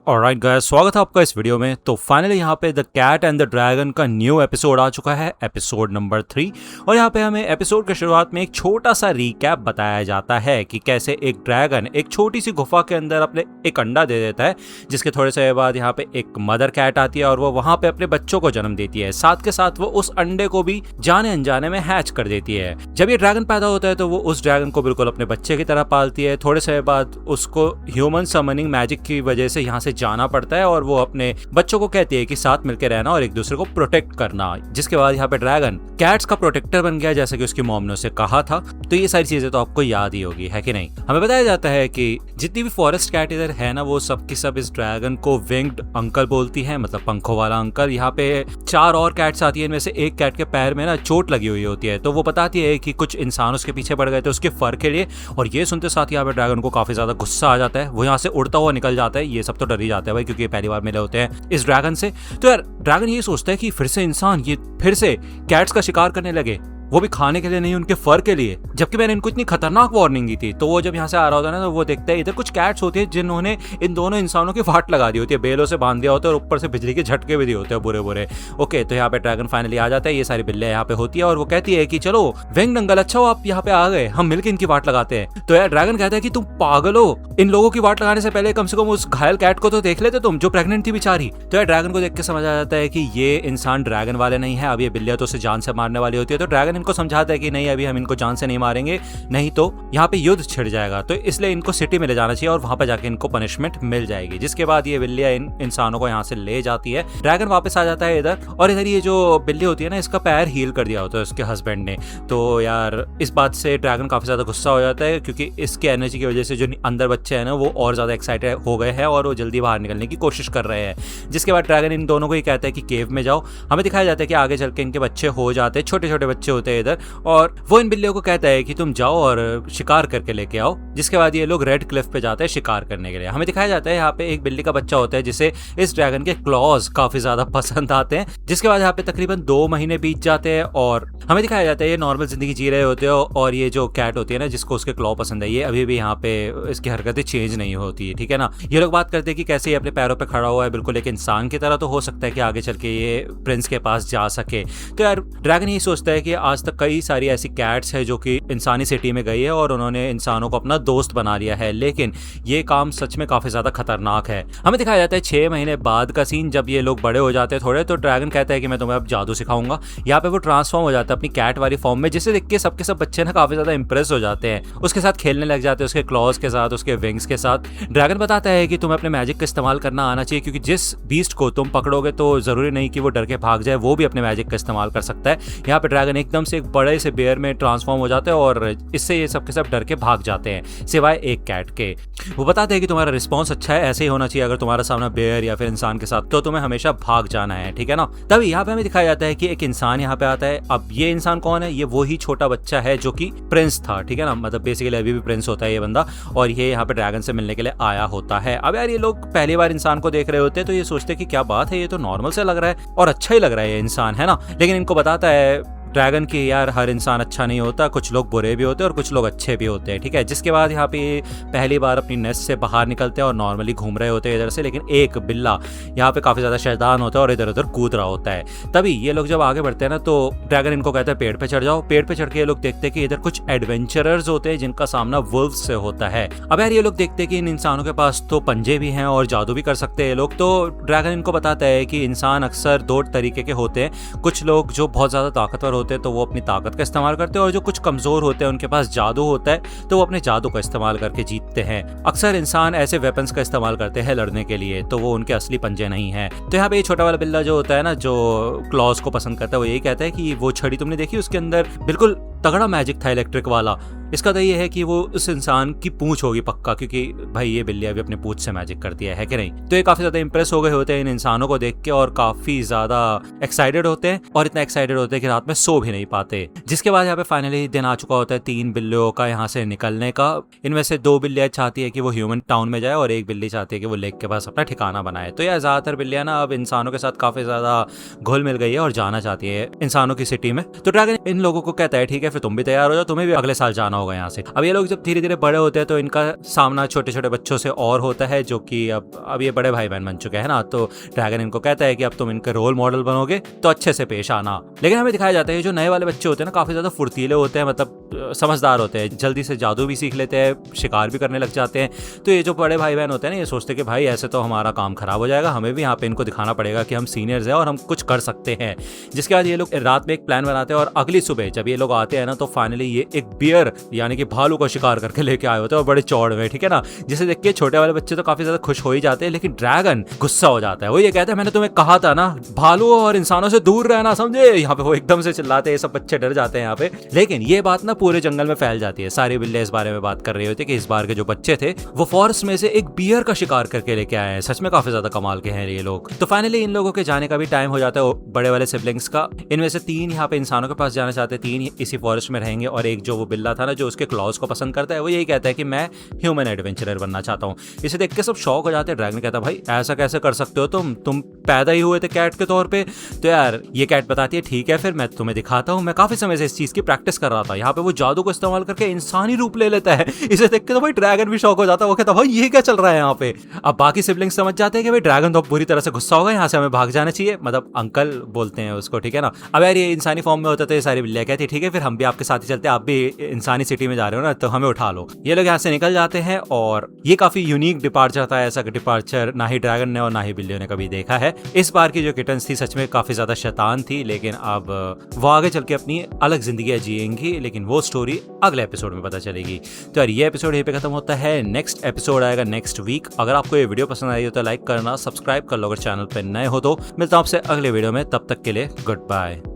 Alright guys, स्वागत है आपका इस वीडियो में। तो फाइनली यहाँ पे the cat and the dragon का न्यू एपिसोड आ चुका है, एपिसोड नंबर 3। और यहाँ पे हमें एपिसोड के शुरुआत में एक छोटा सा रीकैप बताया जाता है कि कैसे एक ड्रैगन एक छोटी सी गुफा के अंदर अपने एक अंडा दे देता है, जिसके थोड़े समय बाद यहाँ पे एक मदर कैट आती है और वो वहाँ पे अपने बच्चों को जन्म देती है। साथ के साथ वो उस अंडे को भी जाने अनजाने में हैच कर देती है। जब ये ड्रैगन पैदा होता है तो वो उस ड्रैगन को बिल्कुल अपने बच्चे की तरह पालती है। थोड़े समय बाद उसको ह्यूमन समनिंग मैजिक की वजह से यहाँ से जाना पड़ता है और वो अपने बच्चों को कहती है कि साथ मिलकर रहना और एक दूसरे को प्रोटेक्ट करना। जिसके बाद यहाँ पे ड्रैगन कैट्स का प्रोटेक्टर बन गया, जैसे कि उसकी मॉम ने उसे कहा था। तो ये सारी चीजें तो आपको याद ही होगी, है कि नहीं। हमें बताया जाता है कि जितनी भी फॉरेस्ट कैट इधर है ना, वो सब की सब इस ड्रैगन को विंग्ड अंकल बोलती है, मतलब पंखों वाला अंकल। यहाँ पे 4 और कैट्स आती है, इनमें से एक कैट के पैर में ना चोट लगी हुई होती है, तो वो बताती है कि कुछ इंसान उसके पीछे पड़ गए थे उसके फर के लिए। और ये सुनते साथ यहाँ पे ड्रैगन को काफी ज्यादा गुस्सा आ जाता है, वो यहाँ से उड़ता हुआ निकल जाता है। ये सब तो डर ही जाते हैं भाई, क्योंकि पहली बार मिले होते हैं इस ड्रैगन से। तो यार ड्रैगन ये सोचता है कि फिर से इंसान ये फिर से कैट्स का शिकार करने लगे, वो भी खाने के लिए नहीं, उनके फर के लिए। जबकि मैंने इनको इतनी खतरनाक वार्निंग दी थी। तो वो जब यहाँ से आ रहा होता है ना, तो वो देखता है इधर कुछ कैट्स होती है जिन्होंने इन दोनों इंसानों की वाट लगा दी होती है, बेलों से बांध दिया होता है और ऊपर से बिजली के झटके भी दिए होते हैं बुरे बुरे। ओके, तो यहाँ पे ड्रैगन फाइनली आ जाता है, ये सारी बिल्लियां यहाँ पे होती है और वो कहती है कि चलो विंग्ड अंकल, अच्छा हो आप यहाँ पे आ गए, हम मिलकर इनकी वाट लगाते हैं। तो यार ड्रैगन कहता है कि तुम पागल हो, इन लोगों की वाट लगाने से पहले कम से कम उस घायल कैट को तो देख लेते तुम, जो प्रेग्नेंट थी बेचारी। तो यार ड्रैगन को देख के समझ आ जाता है कि ये इंसान ड्रैगन वाले नहीं है, अब ये बिल्लियां तो उसे जान से मारने वाली होती है। तो ड्रैगन इनको समझाता है कि नहीं, अभी हम इनको जान से नहीं मारेंगे, नहीं तो यहाँ पे युद्ध छिड़ जाएगा। तो इसलिए इनको सिटी में ले जाना चाहिए और वहां पे जाके इनको पनिशमेंट मिल जाएगी। जिसके बाद ये बिल्लियां इन इंसानों को यहाँ से ले जाती है। ड्रैगन वापस आ जाता है इधर, और इधर ये जो बिल्ली होती है ना, इसका पैर हील कर दिया होता है उसके हस्बैंड ने। तो यार इस बात से ड्रैगन काफी ज्यादा गुस्सा हो जाता है, क्योंकि इसके एनर्जी की वजह से जो अंदर बच्चे हैं ना, वो और ज्यादा एक्साइटेड हो गए हैं और वो जल्दी बाहर निकलने की कोशिश कर रहे हैं। जिसके बाद ड्रैगन इन दोनों को ही कहता है कि केव में जाओ। हमें दिखाया जाता है कि आगे चल के इनके बच्चे हो जाते हैं, छोटे छोटे बच्चे होते हैं इधर, और वो इन बिल्लियों को कहता है कि तुम जाओ और शिकार करके लेके आओ। जिसके बाद ये लोग रेड क्लिफ पे जाते हैं शिकार करने के लिए। हमें दिखाया जाता है यहाँ पे एक बिल्ली का बच्चा होता है जिसे इस ड्रैगन के क्लॉज काफी ज्यादा पसंद आते हैं। जिसके बाद यहाँ पे तकरीबन 2 महीने बीत जाते हैं और हमें दिखाया जाता है ये नॉर्मल जिंदगी जी रहे होते हैं। और ये जो कैट होती है ना, जिसको उसके क्लॉ पसंद है, ये अभी भी यहाँ पे इसकी हरकतें चेंज नहीं होती है, ठीक है ना। ये लोग बात करते हैं कि कैसे ये अपने पैरों पे खड़ा हुआ है बिल्कुल एक इंसान की तरह, तो हो सकता है कि आगे चल के ये प्रिंस के पास जा सके। तो यार ड्रैगन ये सोचता है कि आज तक कई सारी ऐसी कैट्स है जो कि इंसानी सिटी में गई है और उन्होंने इंसानों को अपना दोस्त बना लिया है, लेकिन ये काम सच में काफी ज्यादा खतरनाक है। हमें दिखाया जाता है 6 महीने बाद का सीन, जब ये लोग बड़े हो जाते हैं थोड़े। तो ड्रैगन कहता है कि मैं तुम्हें अब जादू सिखाऊंगा। यहाँ पे वो ट्रांसफॉर्म हो जाता है अपनी कैट वाली फॉर्म में, जिसे देख के सबके सब बच्चे ना काफी ज्यादा इंप्रेस हो जाते हैं, उसके साथ खेलने लग जाते हैं, उसके क्लॉज के साथ, उसके विंग्स के साथ। ड्रैगन बताता है कि तुम्हें अपने मैजिक का इस्तेमाल करना आना चाहिए, क्योंकि जिस बीस्ट को तुम पकड़ोगे तो जरूरी नहीं कि वो डर के भाग जाए, वो भी अपने मैजिक का इस्तेमाल कर सकता है। यहाँ पे ड्रैगन एकदम से एक बड़े से बेयर में ट्रांसफॉर्म हो जाता है और इससे ये सबके सब डर के भाग जाते हैं, सिवाय एक कैट के। वो बताते हैं कि तुम्हारा रिस्पॉन्स अच्छा है, ऐसे ही होना चाहिए। अगर तुम्हारा सामना बेयर या फिर इंसान के साथ, तो तुम्हें हमेशा भाग जाना है, ठीक है ना। तभी यहाँ पे हमें दिखाया जाता है कि एक इंसान यहाँ पे आता है। अब ये इंसान कौन है? ये वही छोटा बच्चा है जो कि प्रिंस था, ठीक है ना। मतलब बेसिकली अभी भी प्रिंस होता है ये बंदा, और ये यहाँ पे ड्रैगन से मिलने के लिए आया होता है। अब यार ये लोग पहली बार इंसान को देख रहे होते हैं, तो ये सोचते हैं कि क्या बात है, ये तो नॉर्मल से लग रहा है और अच्छा ही लग रहा है ये इंसान, है ना। लेकिन इनको बताता है ड्रैगन की यार हर इंसान अच्छा नहीं होता, कुछ लोग बुरे भी होते हैं और कुछ लोग अच्छे भी होते हैं, ठीक है। जिसके बाद यहाँ पे पहली बार अपनी नेस्ट से बाहर निकलते हैं और नॉर्मली घूम रहे होते हैं इधर से, लेकिन एक बिल्ला यहाँ पे काफी ज्यादा शैतान होता है और इधर उधर कूद रहा होता है। तभी ये लोग जब आगे बढ़ते हैं ना, तो ड्रैगन इनको कहता है पेड़ पे चढ़ जाओ। पेड़ पे चढ़ के ये लोग देखते हैं कि इधर कुछ एडवेंचरर्स होते हैं जिनका सामना वुल्व्स से होता है। अब यार ये लोग देखते हैं कि इन इंसानों के पास तो पंजे भी हैं और जादू भी कर सकते हैं ये लोग। तो ड्रैगन इनको बताता है कि इंसान अक्सर 2 तरीके के होते हैं। कुछ लोग जो बहुत ज्यादा ताकतवर होते हैं तो वो अपनी ताकत का इस्तेमाल करते हैं, और जो कुछ कमजोर होते हैं उनके पास जादू होता है तो वो अपने जादू का इस्तेमाल करके जीतते हैं। अक्सर इंसान ऐसे वेपन्स का इस्तेमाल करते हैं लड़ने के लिए, तो वो उनके असली पंजे नहीं है। तो यहाँ पे ये छोटा वाला बिल्ला जो होता है ना, जो क्लॉज को पसंद करता है, वो यही कहता है कि वो छड़ी तुमने देखी, उसके अंदर बिल्कुल तगड़ा मैजिक था इलेक्ट्रिक वाला। इसका तो ये है कि वो उस इंसान की पूंछ होगी पक्का, क्योंकि भाई ये बिल्ली अभी अपने पूंछ से मैजिक करती है कि नहीं। तो ये काफी ज्यादा इंप्रेस हो गए होते हैं इन इंसानों को देख के और काफी ज्यादा एक्साइटेड होते हैं, और इतना एक्साइटेड होते हैं कि रात में सो भी नहीं पाते। जिसके बाद यहाँ पे फाइनली दिन आ चुका होता है 3 बिल्लियों का यहाँ से निकलने का। इनमें से 2 बिल्लियां चाहती है कि वो ह्यूमन टाउन में जाए और एक बिल्ली चाहती है कि वो लेक के पास अपना ठिकाना बनाए। तो यार ज्यादातर बिल्लियां ना अब इंसानों के साथ काफी ज्यादा घुल मिल गई है और जाना चाहती है इंसानों की सिटी में। तो ड्रैगन इन लोगों को कहता है ठीक है फिर तुम भी तैयार हो जाओ, तुम्हें भी अगले साल जाना होगा यहाँ से। अब ये लोग जब धीरे धीरे बड़े होते हैं तो इनका सामना छोटे छोटे बच्चों से और होता है, जो कि अब ये बड़े भाई बहन बन चुके हैं ना। तो ड्रैगन इनको कहता है कि अब तुम इनके रोल मॉडल बनोगे तो अच्छे से पेश आना। लेकिन हमें दिखाया जाता है जो नए वाले बच्चे होते हैं ना, काफी ज्यादा फुर्तीले होते हैं, मतलब समझदार होते हैं, जल्दी से जादू भी सीख लेते हैं, शिकार भी करने लग जाते हैं। तो ये जो बड़े भाई बहन होते हैं ना, ये सोचते हैं कि भाई ऐसे तो हमारा काम खराब हो जाएगा, हमें भी यहाँ पे इनको दिखाना पड़ेगा कि हम सीनियर्स हैं और हम कुछ कर सकते हैं। जिसके बाद ये लोग रात में एक प्लान बनाते हैं और अगली सुबह जब ये लोग आते हैं ना, तो फाइनली ये एक बियर यानी कि भालू को शिकार करके लेके आए होते हैं और बड़े चौड़ में, ठीक है ना। जिसे देख के छोटे वाले बच्चे तो काफी ज्यादा खुश हो ही जाते हैं, लेकिन ड्रैगन गुस्सा हो जाता है। वो ये कहता है मैंने तुम्हें कहा था ना भालू और इंसानों से दूर रहना, समझे। यहाँ पे वो एकदम से चिल्लाते हैं, सब बच्चे डर जाते हैं यहाँ पे। लेकिन ये बात ना पूरे जंगल में फैल जाती है, सारी बिल्ले इस बारे में बात कर रही होती है कि इस बार के जो बच्चे थे वो फॉरेस्ट में से एक बियर का शिकार करके लेके आए हैं। सच में काफी ज्यादा कमाल के हैं ये लोग। तो फाइनली इन लोगों के जाने का भी टाइम हो जाता है, बड़े वाले सिबलिंग्स का। इनमें से 3 यहाँ पे इंसानों के पास जाना चाहते हैं, 3 इसी फॉरेस्ट में रहेंगे, और एक जो वो बिल्ला था ना जो उसके क्लॉज को पसंद करता है, वो यही कहता है कि मैं ह्यूमन एडवेंचरर बनना चाहता हूँ। इसे देख के सब शौक हो जाते हैं। ड्रैगन कहता है भाई ऐसा कैसे कर सकते हो, तुम पैदा ही हुए थे कैट के तौर पे। तो यार ये कैट बताती है ठीक है फिर मैं तुम्हें दिखाता हूँ, मैं काफी समय से इस चीज की प्रैक्टिस कर रहा था। यहाँ पे वो जादू को इस्तेमाल करके इंसानी रूप ले लेता है। इसे देख के तो भाई ड्रैगन भी शौक हो जाता है, वो कहता है भाई ये क्या चल रहा है यहाँ पे। अब बाकी सिबलिंग्स समझ जाते हैं कि भाई ड्रैगन तो पूरी तरह से गुस्सा होगा, यहाँ से हमें भाग जाना चाहिए, मतलब अंकल बोलते हैं उसको, ठीक है ना। अब यार ये इंसानी फॉर्म में होता तो ये सारी बिल्लियां कहती है ठीक है फिर हम भी आपके साथ ही चलते हैं, आप भी इंसानी सिटी में जा रहे हो ना तो हमें उठा लो। ये लोग यहाँ से निकल जाते हैं और ये काफी यूनिक डिपार्चर था, ऐसा डिपार्चर ना ही ड्रैगन ने और ना ही बिल्लियों ने कभी देखा है। इस बार की जो किटन्स थी सच में काफी ज्यादा शैतान थी, लेकिन अब वो आगे चल के अपनी अलग जिंदगी जिएंगी, लेकिन वो स्टोरी अगले एपिसोड में पता चलेगी। तो यार ये एपिसोड यहीं पे खत्म होता है, नेक्स्ट एपिसोड आएगा नेक्स्ट वीक। अगर आपको ये वीडियो पसंद आई हो तो लाइक करना, सब्सक्राइब कर लो अगर चैनल पे नए हो तो। मिलता हूं आपसे अगले वीडियो में, तब तक के लिए गुड बाय।